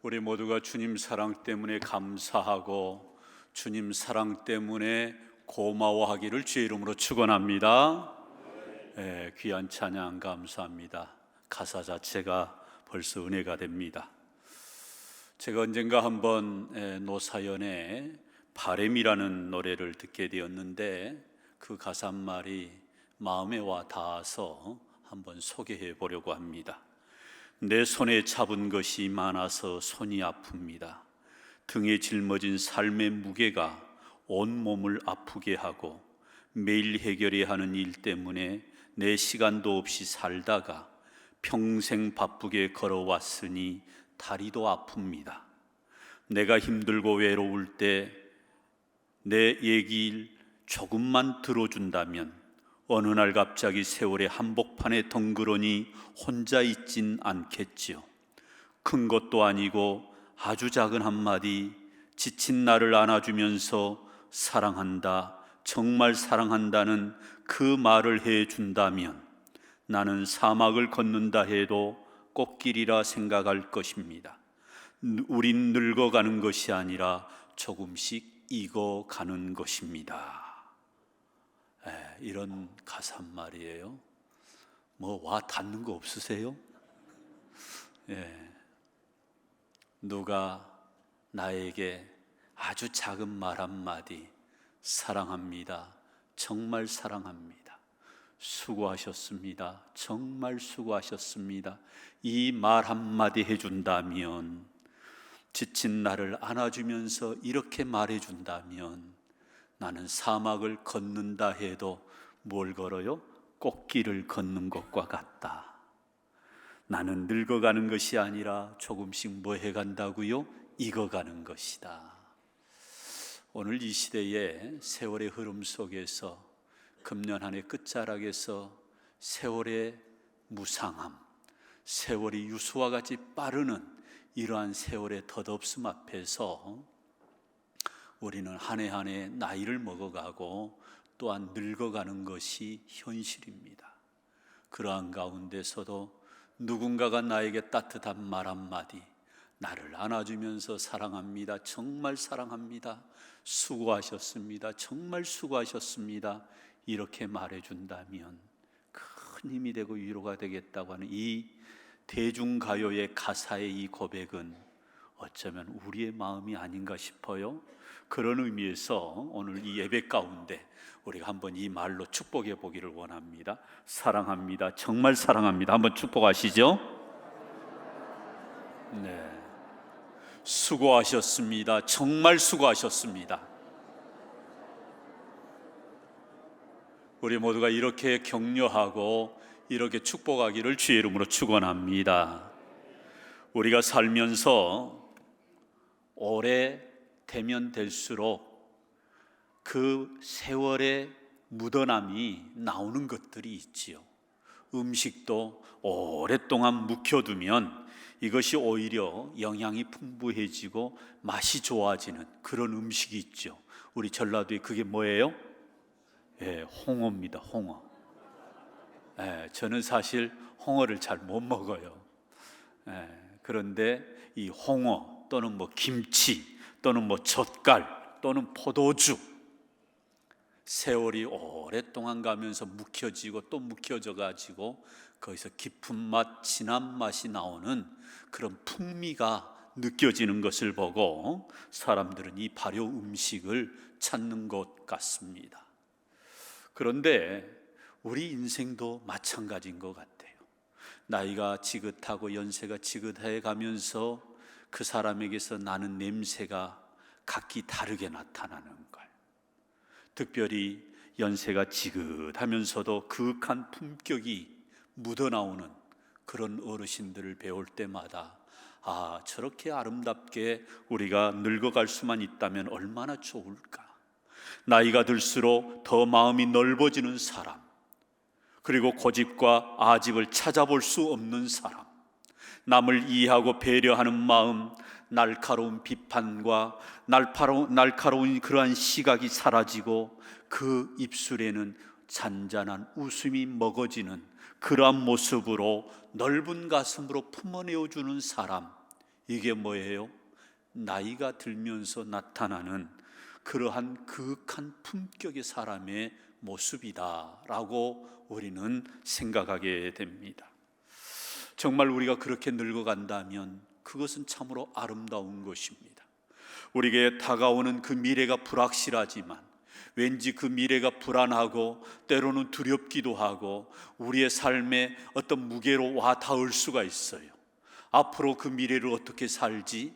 우리 모두가 주님 사랑 때문에 감사하고 주님 사랑 때문에 고마워하기를 주의 이름으로 축원합니다. 귀한 찬양 감사합니다. 가사 자체가 벌써 은혜가 됩니다. 제가 언젠가 한번 노사연의 바램이라는 노래를 듣게 되었는데 그 가사 한 말이 마음에 와 닿아서 한번 소개해 보려고 합니다. 내 손에 잡은 것이 많아서 손이 아픕니다. 등에 짊어진 삶의 무게가 온몸을 아프게 하고 매일 해결해야 하는 일 때문에 내 시간도 없이 살다가 평생 바쁘게 걸어왔으니 다리도 아픕니다. 내가 힘들고 외로울 때 내 얘기를 조금만 들어준다면 어느 날 갑자기 세월의 한복판에 덩그러니 혼자 있진 않겠지요. 큰 것도 아니고 아주 작은 한마디, 지친 나를 안아주면서 사랑한다, 정말 사랑한다는 그 말을 해준다면 나는 사막을 걷는다 해도 꽃길이라 생각할 것입니다. 우린 늙어가는 것이 아니라 조금씩 익어가는 것입니다. 이런 가사 말이에요. 뭐 와 닿는 거 없으세요? 누가 나에게 아주 작은 말 한마디, 사랑합니다, 정말 사랑합니다, 수고하셨습니다, 정말 수고하셨습니다, 이 말 한마디 해준다면, 지친 나를 안아주면서 이렇게 말해준다면 나는 사막을 걷는다 해도 뭘 걸어요? 꽃길을 걷는 것과 같다. 나는 늙어가는 것이 아니라 조금씩 뭐 해간다고요? 익어가는 것이다. 오늘 이 시대의 세월의 흐름 속에서 금년 한 해 끝자락에서 세월의 무상함, 세월이 유수와 같이 빠르는 이러한 세월의 덧없음 앞에서 우리는 한 해 한 해 나이를 먹어가고 또한 늙어가는 것이 현실입니다. 그러한 가운데서도 누군가가 나에게 따뜻한 말 한마디, 나를 안아주면서 사랑합니다, 정말 사랑합니다, 수고하셨습니다, 정말 수고하셨습니다, 이렇게 말해준다면 큰 힘이 되고 위로가 되겠다고 하는 이 대중가요의 가사의 이 고백은 어쩌면 우리의 마음이 아닌가 싶어요. 그런 의미에서 오늘 이 예배 가운데 우리가 한번 이 말로 축복해 보기를 원합니다. 사랑합니다, 정말 사랑합니다. 한번 축복하시죠. 수고하셨습니다, 정말 수고하셨습니다. 우리 모두가 이렇게 격려하고 이렇게 축복하기를 주의 이름으로 축원합니다. 우리가 살면서 오래 되면 될수록 그 세월의 묻어남이 나오는 것들이 있지요. 음식도 오랫동안 묵혀두면 이것이 오히려 영양이 풍부해지고 맛이 좋아지는 그런 음식이 있죠. 우리 전라도에 그게 뭐예요? 홍어입니다. 홍어. 저는 사실 홍어를 잘 못 먹어요. 그런데 이 홍어 또는 뭐 김치 또는 뭐 젓갈 또는 포도주, 세월이 오랫동안 가면서 묵혀지고 또 묵혀져 가지고 거기서 깊은 맛, 진한 맛이 나오는 그런 풍미가 느껴지는 것을 보고 사람들은 이 발효 음식을 찾는 것 같습니다. 그런데 우리 인생도 마찬가지인 것 같아요. 나이가 지긋하고 연세가 지긋해 가면서 그 사람에게서 나는 냄새가 각기 다르게 나타나는 거예요. 특별히 연세가 지긋하면서도 그윽한 품격이 묻어나오는 그런 어르신들을 배울 때마다 저렇게 아름답게 우리가 늙어갈 수만 있다면 얼마나 좋을까. 나이가 들수록 더 마음이 넓어지는 사람, 그리고 고집과 아집을 찾아볼 수 없는 사람, 남을 이해하고 배려하는 마음, 날카로운 비판과 날카로운 그러한 시각이 사라지고 그 입술에는 잔잔한 웃음이 먹어지는 그러한 모습으로 넓은 가슴으로 품어내어주는 사람, 이게 뭐예요? 나이가 들면서 나타나는 그러한 그윽한 품격의 사람의 모습이다라고 우리는 생각하게 됩니다. 정말 우리가 그렇게 늙어간다면 그것은 참으로 아름다운 것입니다. 우리에게 다가오는 그 미래가 불확실하지만 왠지 그 미래가 불안하고 때로는 두렵기도 하고 우리의 삶에 어떤 무게로 와 닿을 수가 있어요. 앞으로 그 미래를 어떻게 살지?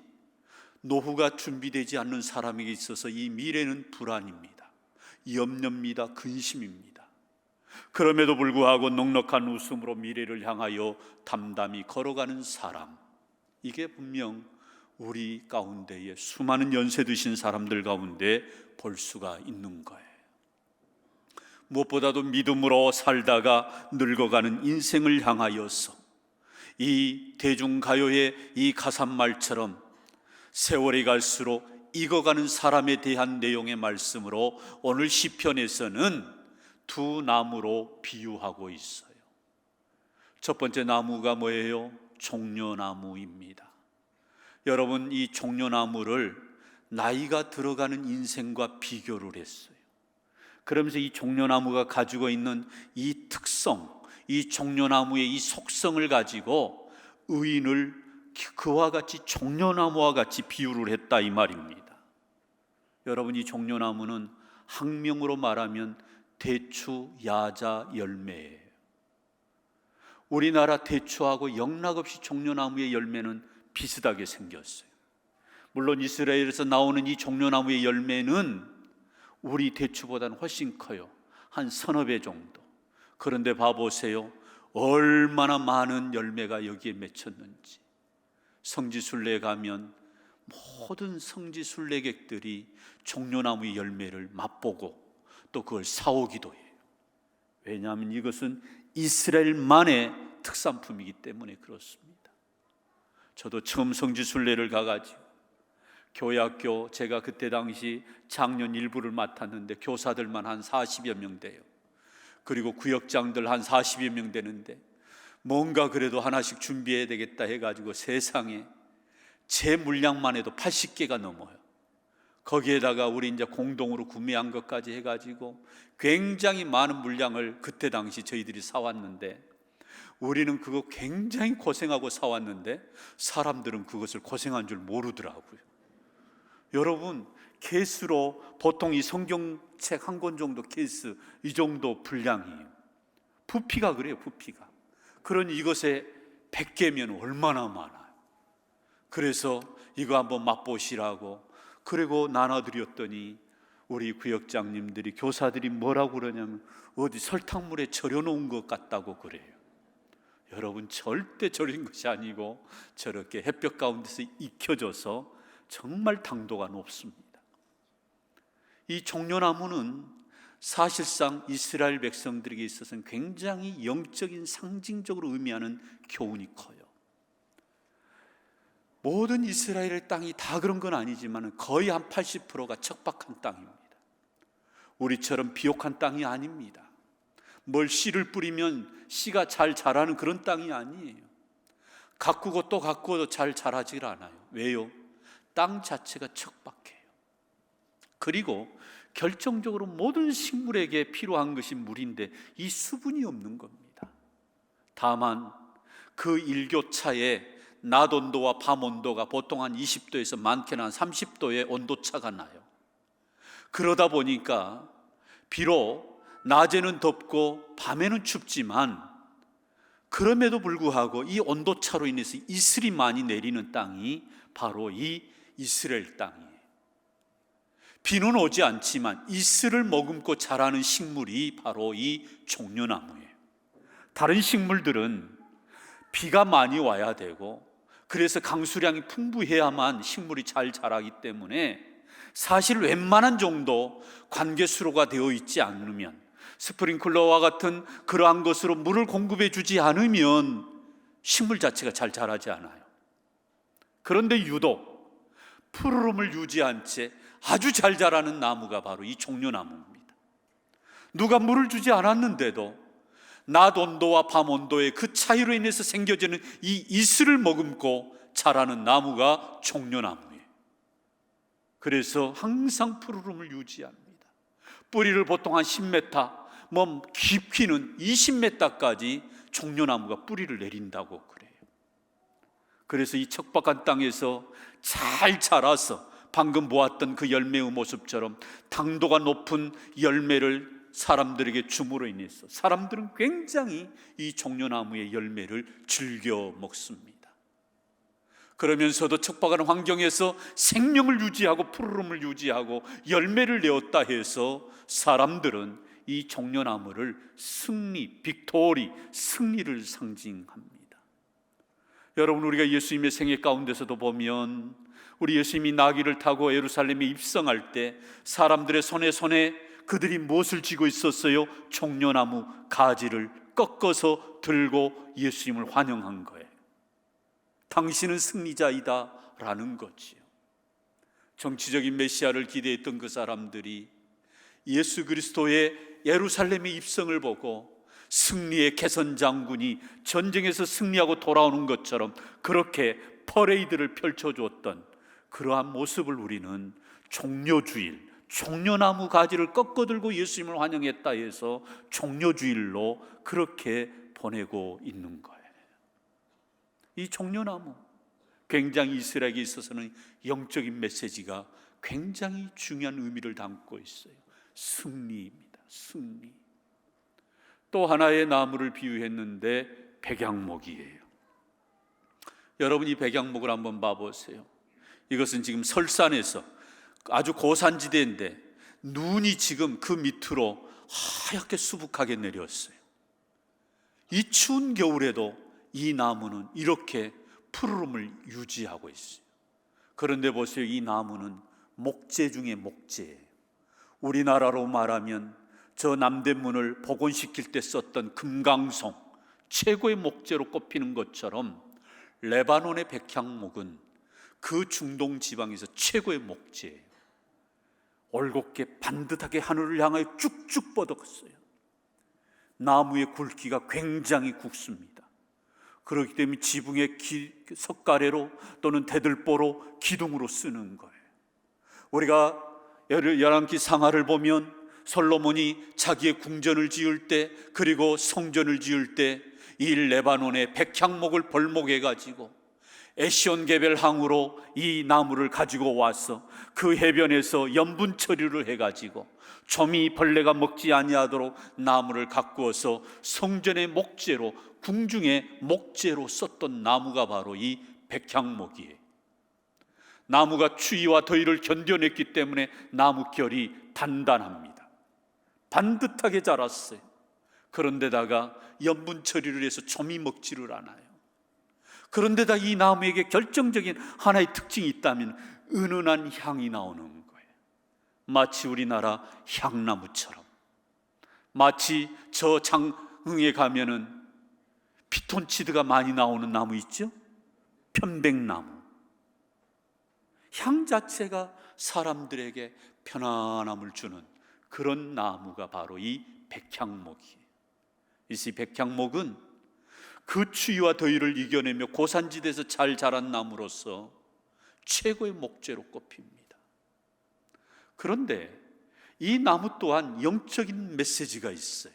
노후가 준비되지 않는 사람에게 있어서 이 미래는 불안입니다. 염려입니다. 근심입니다. 그럼에도 불구하고 넉넉한 웃음으로 미래를 향하여 담담히 걸어가는 사람, 이게 분명 우리 가운데에 수많은 연세 드신 사람들 가운데 볼 수가 있는 거예요. 무엇보다도 믿음으로 살다가 늙어가는 인생을 향하여서 이 대중가요의 이 가사말처럼 세월이 갈수록 익어가는 사람에 대한 내용의 말씀으로 오늘 시편에서는 두 나무로 비유하고 있어요. 첫 번째 나무가 뭐예요? 종려나무입니다. 여러분, 이 종려나무를 나이가 들어가는 인생과 비교를 했어요. 그러면서 이 종려나무가 가지고 있는 이 특성, 이 종려나무의 이 속성을 가지고 의인을 그와 같이 종려나무와 같이 비유를 했다 이 말입니다. 여러분, 이 종려나무는 학명으로 말하면 대추, 야자, 열매예요. 우리나라 대추하고 영락없이 종려나무의 열매는 비슷하게 생겼어요. 물론 이스라엘에서 나오는 이 종려나무의 열매는 우리 대추보다는 훨씬 커요. 한 서너 배 정도. 그런데 봐보세요. 얼마나 많은 열매가 여기에 맺혔는지. 성지순례에 가면 모든 성지순례객들이 종려나무의 열매를 맛보고 또 그걸 사오기도 해요. 왜냐하면 이것은 이스라엘만의 특산품이기 때문에 그렇습니다. 저도 처음 성지순례를 가가지고 교회학교, 제가 그때 당시 작년 일부를 맡았는데 교사들만 한 40여 명 돼요. 그리고 구역장들 한 40여 명 되는데 뭔가 그래도 하나씩 준비해야 되겠다 해가지고 세상에 제 물량만 해도 80개가 넘어요. 거기에다가 우리 이제 공동으로 구매한 것까지 해가지고 굉장히 많은 물량을 그때 당시 저희들이 사왔는데, 우리는 그거 굉장히 고생하고 사왔는데 사람들은 그것을 고생한 줄 모르더라고요. 여러분, 케이스로 보통 이 성경책 한 권 정도 케이스 이 정도 분량이에요. 부피가 그래요. 부피가. 그러니 이것에 100개면 얼마나 많아요. 그래서 이거 한번 맛보시라고 그리고 나눠드렸더니 우리 구역장님들이, 교사들이 뭐라고 그러냐면 어디 설탕물에 절여놓은 것 같다고 그래요. 여러분, 절대 절인 것이 아니고 저렇게 햇볕 가운데서 익혀져서 정말 당도가 높습니다. 이 종려나무는 사실상 이스라엘 백성들에게 있어서는 굉장히 영적인 상징적으로 의미하는 교훈이 커요. 모든 이스라엘의 땅이 다 그런 건 아니지만 거의 한 80%가 척박한 땅입니다. 우리처럼 비옥한 땅이 아닙니다. 뭘 씨를 뿌리면 씨가 잘 자라는 그런 땅이 아니에요. 가꾸고 또 가꾸어도 잘 자라질 않아요. 왜요? 땅 자체가 척박해요. 그리고 결정적으로 모든 식물에게 필요한 것이 물인데 이 수분이 없는 겁니다. 다만 그 일교차에 낮 온도와 밤 온도가 보통 한 20도에서 많게는 한 30도의 온도차가 나요. 그러다 보니까 비록 낮에는 덥고 밤에는 춥지만 그럼에도 불구하고 이 온도차로 인해서 이슬이 많이 내리는 땅이 바로 이 이스라엘 땅이에요. 비는 오지 않지만 이슬을 머금고 자라는 식물이 바로 이 종려나무예요. 다른 식물들은 비가 많이 와야 되고 그래서 강수량이 풍부해야만 식물이 잘 자라기 때문에 사실 웬만한 정도 관계수로가 되어 있지 않으면, 스프링클러와 같은 그러한 것으로 물을 공급해 주지 않으면 식물 자체가 잘 자라지 않아요. 그런데 유독 푸르름을 유지한 채 아주 잘 자라는 나무가 바로 이 종려나무입니다. 누가 물을 주지 않았는데도 낮 온도와 밤 온도의 그 차이로 인해서 생겨지는 이 이슬을 머금고 자라는 나무가 종려나무예요. 그래서 항상 푸르름을 유지합니다. 뿌리를 보통 한 10m, 깊이는 20m까지 종려나무가 뿌리를 내린다고 그래요. 그래서 이 척박한 땅에서 잘 자라서 방금 보았던 그 열매의 모습처럼 당도가 높은 열매를 사람들에게 줌으로 인해서 사람들은 굉장히 이 종려나무의 열매를 즐겨 먹습니다. 그러면서도 척박한 환경에서 생명을 유지하고 푸르름을 유지하고 열매를 내었다 해서 사람들은 이 종려나무를 승리, 빅토리, 승리를 상징합니다. 여러분, 우리가 예수님의 생애 가운데서도 보면 우리 예수님이 나귀를 타고 예루살렘에 입성할 때 사람들의 손에 그들이 무엇을 쥐고 있었어요? 종려나무 가지를 꺾어서 들고 예수님을 환영한 거예요. 당신은 승리자이다 라는 거지요. 정치적인 메시아를 기대했던 그 사람들이 예수 그리스도의 예루살렘의 입성을 보고 승리의 개선 장군이 전쟁에서 승리하고 돌아오는 것처럼 그렇게 퍼레이드를 펼쳐주었던 그러한 모습을 우리는 종려주일, 종려나무 가지를 꺾어들고 예수님을 환영했다 해서 종려주일로 그렇게 보내고 있는 거예요. 이 종려나무, 굉장히 이스라엘에게 있어서는 영적인 메시지가 굉장히 중요한 의미를 담고 있어요. 승리입니다. 승리. 또 하나의 나무를 비유했는데 백향목이에요. 여러분, 이 백향목을 한번 봐보세요. 이것은 지금 설산에서 아주 고산지대인데 눈이 지금 그 밑으로 하얗게 수북하게 내렸어요. 이 추운 겨울에도 이 나무는 이렇게 푸르름을 유지하고 있어요. 그런데 보세요, 이 나무는 목재 중에 목재예요. 우리나라로 말하면 저 남대문을 복원시킬 때 썼던 금강송, 최고의 목재로 꼽히는 것처럼 레바논의 백향목은 그 중동 지방에서 최고의 목재예요. 올곧게 반듯하게 하늘을 향하여 쭉쭉 뻗어갔어요. 나무의 굵기가 굉장히 굵습니다. 그렇기 때문에 지붕의 석가래로 또는 대들보로 기둥으로 쓰는 거예요. 우리가 열왕기 상하를 보면 솔로몬이 자기의 궁전을 지을 때, 그리고 성전을 지을 때 이 레바논의 백향목을 벌목해가지고 에시온게벨 항으로 이 나무를 가지고 와서 그 해변에서 염분 처리를 해가지고 조미 벌레가 먹지 아니하도록 나무를 가꾸어서 성전의 목재로, 궁중의 목재로 썼던 나무가 바로 이 백향목이에요. 나무가 추위와 더위를 견뎌냈기 때문에 나무결이 단단합니다. 반듯하게 자랐어요. 그런데다가 염분 처리를 해서 조미 먹지를 않아요. 그런데다 이 나무에게 결정적인 하나의 특징이 있다면 은은한 향이 나오는 거예요. 마치 우리나라 향나무처럼, 마치 저 장흥에 가면은 피톤치드가 많이 나오는 나무 있죠? 편백나무. 향 자체가 사람들에게 편안함을 주는 그런 나무가 바로 이 백향목이에요. 이 백향목은 그 추위와 더위를 이겨내며 고산지대에서 잘 자란 나무로서 최고의 목재로 꼽힙니다. 그런데 이 나무 또한 영적인 메시지가 있어요.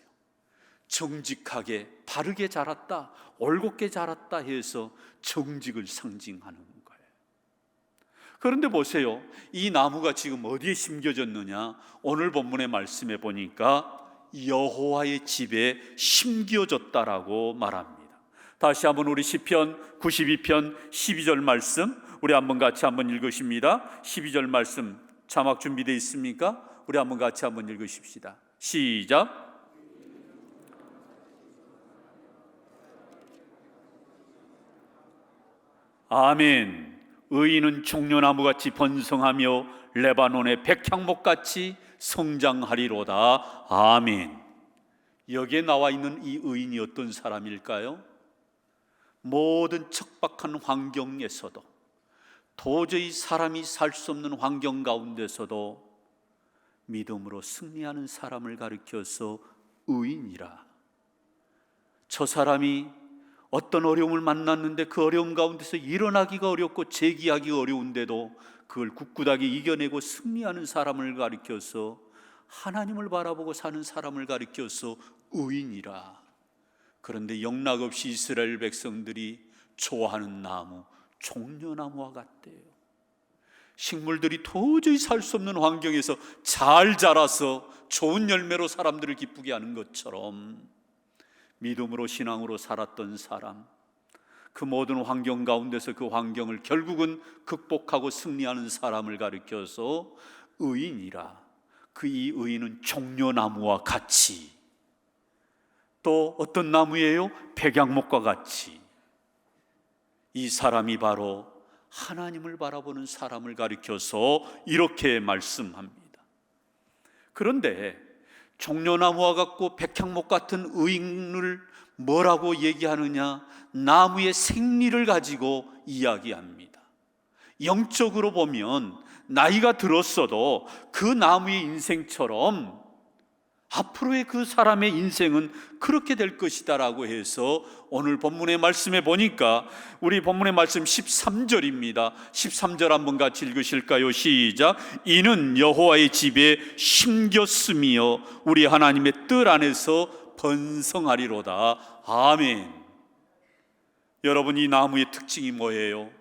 정직하게 바르게 자랐다, 올곧게 자랐다 해서 정직을 상징하는 거예요. 그런데 보세요, 이 나무가 지금 어디에 심겨졌느냐? 오늘 본문의 말씀에 보니까 여호와의 집에 심겨졌다라고 말합니다. 다시 한번 우리 시편 92편 12절 말씀 우리 한번 같이 한번 읽으십니다. 12절 말씀 자막 준비되어 있습니까? 우리 한번 같이 한번 읽으십시다. 시작. 아멘. 의인은 종려나무같이 번성하며 레바논의 백향목같이 성장하리로다. 아멘. 여기에 나와 있는 이 의인이 어떤 사람일까요? 모든 척박한 환경에서도, 도저히 사람이 살 수 없는 환경 가운데서도 믿음으로 승리하는 사람을 가리켜서 의인이라. 저 사람이 어떤 어려움을 만났는데 그 어려움 가운데서 일어나기가 어렵고 재기하기가 어려운데도 그걸 굳굳하게 이겨내고 승리하는 사람을 가리켜서, 하나님을 바라보고 사는 사람을 가리켜서 의인이라. 그런데 영락없이 이스라엘 백성들이 좋아하는 나무, 종려나무와 같대요. 식물들이 도저히 살 수 없는 환경에서 잘 자라서 좋은 열매로 사람들을 기쁘게 하는 것처럼, 믿음으로 신앙으로 살았던 사람, 그 모든 환경 가운데서 그 환경을 결국은 극복하고 승리하는 사람을 가리켜서 의인이라. 그 이 의인은 종려나무와 같이, 또 어떤 나무예요? 백향목과 같이. 이 사람이 바로 하나님을 바라보는 사람을 가리켜서 이렇게 말씀합니다. 그런데 종려나무와 같고 백향목 같은 의인을 뭐라고 얘기하느냐? 나무의 생리를 가지고 이야기합니다. 영적으로 보면 나이가 들었어도 그 나무의 인생처럼 앞으로의 그 사람의 인생은 그렇게 될 것이다 라고 해서, 오늘 본문의 말씀에 보니까 우리 본문의 말씀 13절입니다 13절 한번 같이 읽으실까요? 시작. 이는 여호와의 집에 심겼으며 우리 하나님의 뜰 안에서 번성하리로다. 아멘. 여러분, 이 나무의 특징이 뭐예요?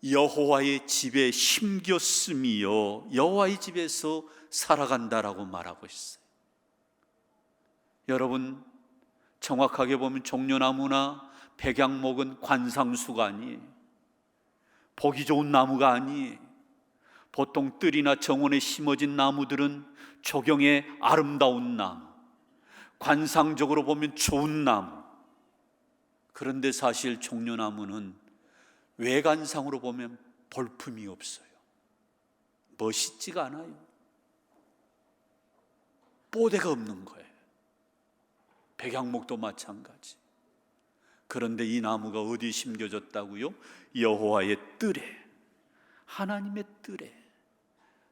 여호와의 집에 심겼으며 여호와의 집에서 살아간다라고 말하고 있어요. 여러분, 정확하게 보면 종려나무나 백향목은 관상수가 아니에요. 보기 좋은 나무가 아니에요. 보통 뜰이나 정원에 심어진 나무들은 조경에 아름다운 나무, 관상적으로 보면 좋은 나무. 그런데 사실 종려나무는 외관상으로 보면 볼품이 없어요. 멋있지가 않아요. 뽀대가 없는 거예요. 백향목도 마찬가지. 그런데 이 나무가 어디에 심겨졌다고요? 여호와의 뜰에, 하나님의 뜰에.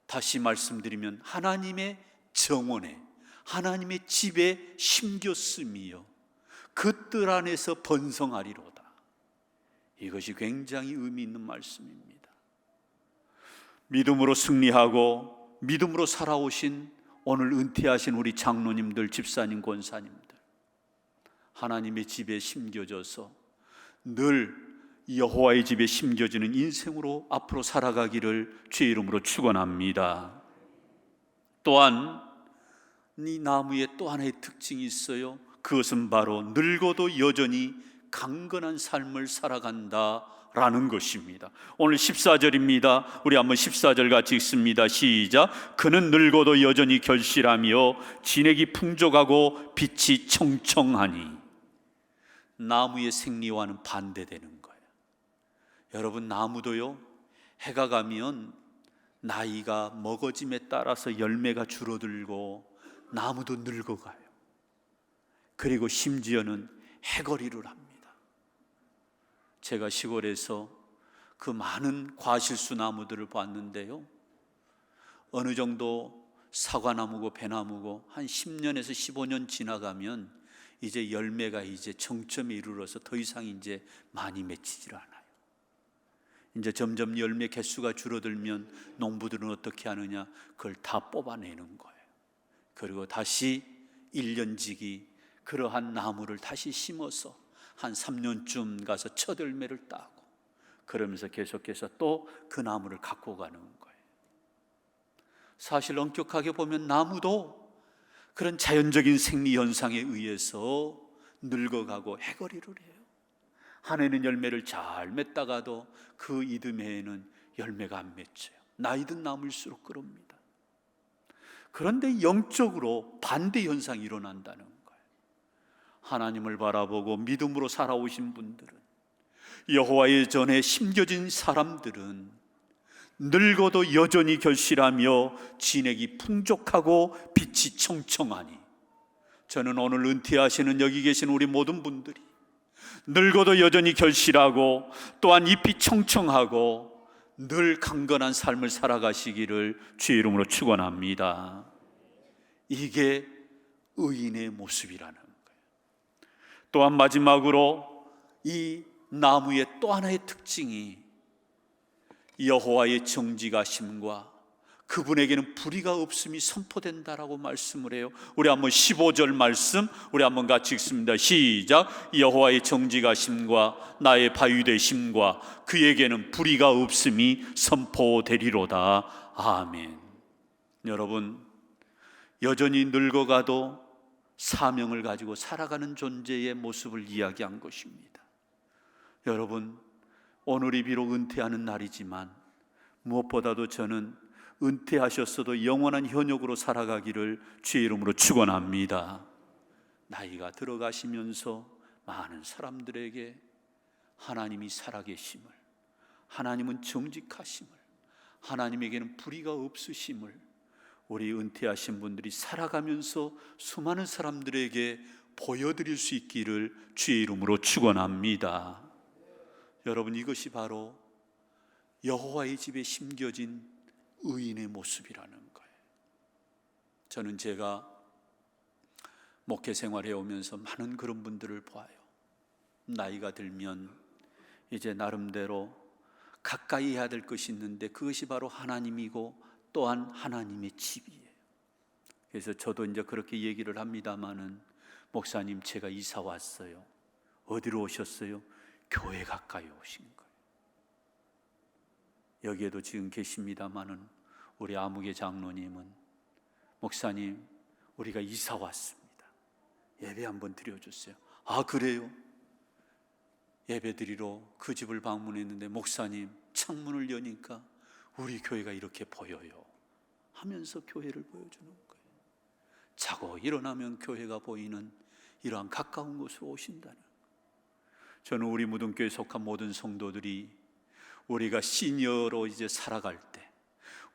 다시 말씀드리면 하나님의 정원에, 하나님의 집에 심겼으며 그 뜰 안에서 번성하리로다. 이것이 굉장히 의미 있는 말씀입니다. 믿음으로 승리하고 믿음으로 살아오신 오늘 은퇴하신 우리 장로님들, 집사님, 권사님들, 하나님의 집에 심겨져서 늘 여호와의 집에 심겨지는 인생으로 앞으로 살아가기를 주의 이름으로 축원합니다. 또한 이 나무에 또 하나의 특징이 있어요. 그것은 바로 늙어도 여전히 강건한 삶을 살아간다라는 것입니다. 오늘 14절입니다. 우리 한번 14절 같이 읽습니다. 시작. 그는 늙어도 여전히 결실하며 진액이 풍족하고 빛이 청청하니. 나무의 생리와는 반대되는 거예요. 여러분, 나무도요, 해가 가면 나이가 먹어짐에 따라서 열매가 줄어들고 나무도 늙어가요. 그리고 심지어는 해거리를 합니다. 제가 시골에서 그 많은 과실수 나무들을 봤는데요, 어느 정도 사과나무고 배나무고 한 10년에서 15년 지나가면 이제 열매가 이제 정점에 이르러서 더 이상 이제 많이 맺히질 않아요. 이제 점점 열매 개수가 줄어들면 농부들은 어떻게 하느냐? 그걸 다 뽑아내는 거예요. 그리고 다시 1년지기 그러한 나무를 다시 심어서 한 3년쯤 가서 첫 열매를 따고, 그러면서 계속해서 또 그 나무를 갖고 가는 거예요. 사실 엄격하게 보면 나무도 그런 자연적인 생리 현상에 의해서 늙어가고 해거리를 해요. 한 해는 열매를 잘 맺다가도 그 이듬해에는 열매가 안 맺혀요. 나이 든 나무일수록 그럽니다. 그런데 영적으로 반대 현상이 일어난다는 거예요. 하나님을 바라보고 믿음으로 살아오신 분들은, 여호와의 전에 심겨진 사람들은 늙어도 여전히 결실하며 진액이 풍족하고 빛이 청청하니. 저는 오늘 은퇴하시는 여기 계신 우리 모든 분들이 늙어도 여전히 결실하고 또한 잎이 청청하고 늘 강건한 삶을 살아가시기를 주의 이름으로 축원합니다. 이게 의인의 모습이라는 거예요. 또한 마지막으로 이 나무의 또 하나의 특징이 여호와의 정직하심과 그분에게는 불의가 없음이 선포된다라고 말씀을 해요. 우리 한번 15절 말씀 우리 한번 같이 읽습니다. 시작. 여호와의 정직하심과 나의 바위되심과 그에게는 불의가 없음이 선포되리로다. 아멘. 여러분, 여전히 늙어가도 사명을 가지고 살아가는 존재의 모습을 이야기한 것입니다. 여러분, 오늘이 비록 은퇴하는 날이지만 무엇보다도 저는 은퇴하셨어도 영원한 현역으로 살아가기를 주의 이름으로 축원합니다. 나이가 들어가시면서 많은 사람들에게 하나님이 살아계심을, 하나님은 정직하심을, 하나님에게는 불의가 없으심을 우리 은퇴하신 분들이 살아가면서 수많은 사람들에게 보여드릴 수 있기를 주의 이름으로 축원합니다. 여러분, 이것이 바로 여호와의 집에 심겨진 의인의 모습이라는 거예요. 저는 제가 목회 생활해 오면서 많은 그런 분들을 봐요. 나이가 들면 이제 나름대로 가까이 해야 될 것이 있는데 그것이 바로 하나님이고 또한 하나님의 집이에요. 그래서 저도 이제 그렇게 얘기를 합니다마는, 목사님 제가 이사 왔어요. 어디로 오셨어요? 교회 가까이 오신 거예요. 여기에도 지금 계십니다마는 우리 아무개 장로님은, 목사님 우리가 이사 왔습니다. 예배 한번 드려주세요. 아, 그래요? 예배 드리러 그 집을 방문했는데 목사님 창문을 여니까 우리 교회가 이렇게 보여요 하면서 교회를 보여주는 거예요. 자고 일어나면 교회가 보이는 이러한 가까운 곳으로 오신다는 거예요. 저는 우리 무등교에 속한 모든 성도들이 우리가 시니어로 이제 살아갈 때,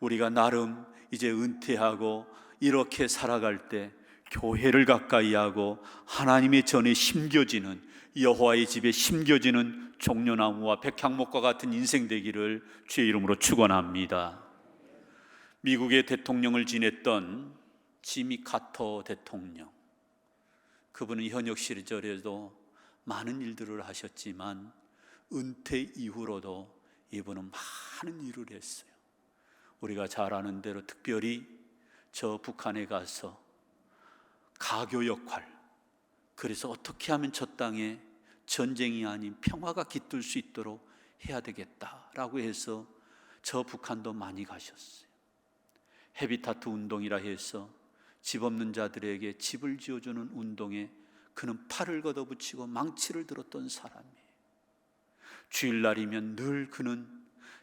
우리가 나름 이제 은퇴하고 이렇게 살아갈 때 교회를 가까이 하고 하나님의 전에 심겨지는, 여호와의 집에 심겨지는 종려나무와 백향목과 같은 인생 되기를 주의 이름으로 축원합니다. 미국의 대통령을 지냈던 지미 카터 대통령, 그분은 현역 시절에도 많은 일들을 하셨지만 은퇴 이후로도 이분은 많은 일을 했어요. 우리가 잘 아는 대로 특별히 저 북한에 가서 가교 역할, 그래서 어떻게 하면 저 땅에 전쟁이 아닌 평화가 깃들 수 있도록 해야 되겠다라고 해서 저 북한도 많이 가셨어요. 헤비타트 운동이라 해서 집 없는 자들에게 집을 지어주는 운동에 그는 팔을 걷어붙이고 망치를 들었던 사람이에요. 주일날이면 늘 그는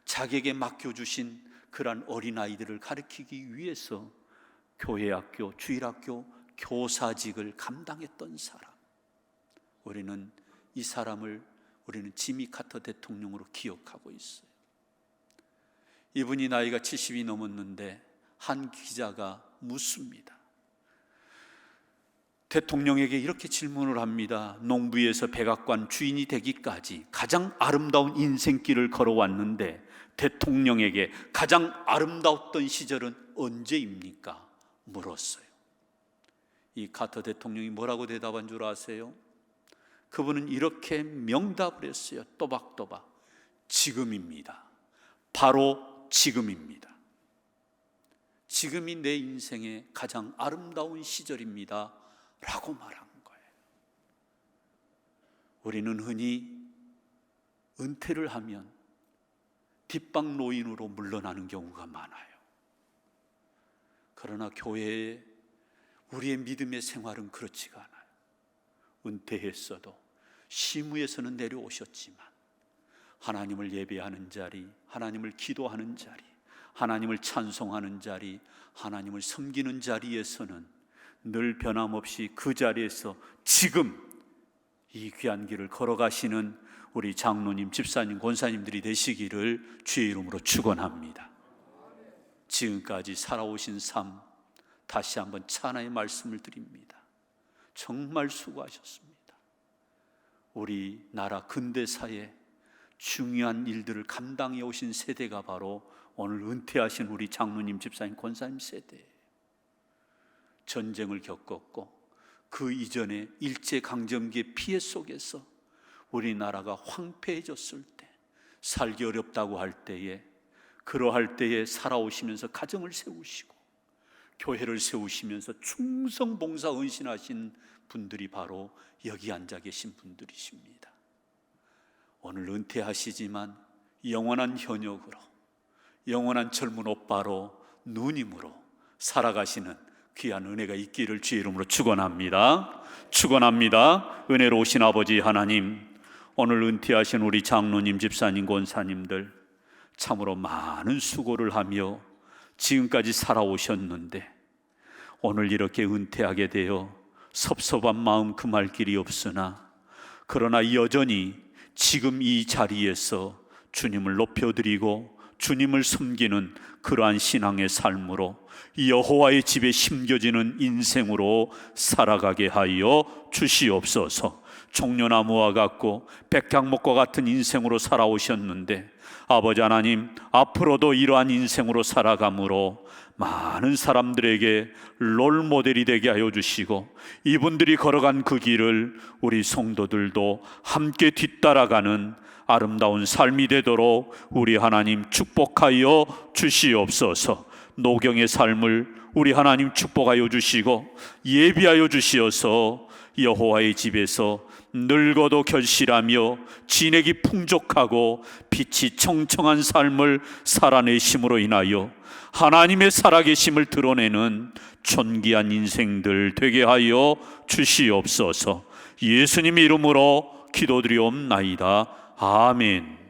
자기에게 맡겨주신 그러한 어린아이들을 가르치기 위해서 교회학교, 주일학교 교사직을 감당했던 사람. 우리는 이 사람을 지미 카터 대통령으로 기억하고 있어요. 이분이 나이가 70이 넘었는데 한 기자가 묻습니다. 대통령에게 이렇게 질문을 합니다. 농부에서 백악관 주인이 되기까지 가장 아름다운 인생길을 걸어왔는데 대통령에게 가장 아름다웠던 시절은 언제입니까? 물었어요. 이 카터 대통령이 뭐라고 대답한 줄 아세요? 그분은 이렇게 명답을 했어요. 또박또박. 지금입니다. 바로 지금입니다. 지금이 내 인생의 가장 아름다운 시절입니다 라고 말한 거예요. 우리는 흔히 은퇴를 하면 뒷방 노인으로 물러나는 경우가 많아요. 그러나 교회에 우리의 믿음의 생활은 그렇지가 않아요. 은퇴했어도 시무에서는 내려오셨지만 하나님을 예배하는 자리, 하나님을 기도하는 자리, 하나님을 찬송하는 자리, 하나님을 섬기는 자리에서는 늘 변함없이 그 자리에서 지금 이 귀한 길을 걸어가시는 우리 장로님, 집사님, 권사님들이 되시기를 주의 이름으로 축원합니다. 지금까지 살아오신 삶 다시 한번 찬양의 말씀을 드립니다. 정말 수고하셨습니다. 우리 나라 근대사에 중요한 일들을 감당해 오신 세대가 바로 오늘 은퇴하신 우리 장로님, 집사님, 권사님 세대예요. 전쟁을 겪었고 그 이전에 일제강점기의 피해 속에서 우리나라가 황폐해졌을 때, 살기 어렵다고 할 때에, 그러할 때에 살아오시면서 가정을 세우시고 교회를 세우시면서 충성봉사 헌신하신 분들이 바로 여기 앉아 계신 분들이십니다. 오늘 은퇴하시지만 영원한 현역으로, 영원한 젊은 오빠로, 누님으로 살아가시는 귀한 은혜가 있기를 주의 이름으로 축원합니다. 축원합니다. 은혜로우신 아버지 하나님, 오늘 은퇴하신 우리 장로님, 집사님, 권사님들 참으로 많은 수고를 하며 지금까지 살아오셨는데 오늘 이렇게 은퇴하게 되어 섭섭한 마음 금할 길이 없으나, 그러나 여전히 지금 이 자리에서 주님을 높여드리고 주님을 섬기는 그러한 신앙의 삶으로 여호와의 집에 심겨지는 인생으로 살아가게 하여 주시옵소서. 종려나무와 같고 백향목과 같은 인생으로 살아오셨는데 아버지 하나님, 앞으로도 이러한 인생으로 살아감으로 많은 사람들에게 롤모델이 되게 하여 주시고, 이분들이 걸어간 그 길을 우리 성도들도 함께 뒤따라가는 아름다운 삶이 되도록 우리 하나님 축복하여 주시옵소서. 노경의 삶을 우리 하나님 축복하여 주시고 예비하여 주시어서 여호와의 집에서 늙어도 결실하며 진액이 풍족하고 빛이 청청한 삶을 살아내심으로 인하여 하나님의 살아계심을 드러내는 존귀한 인생들 되게 하여 주시옵소서. 예수님의 이름으로 기도드리옵나이다. 아멘.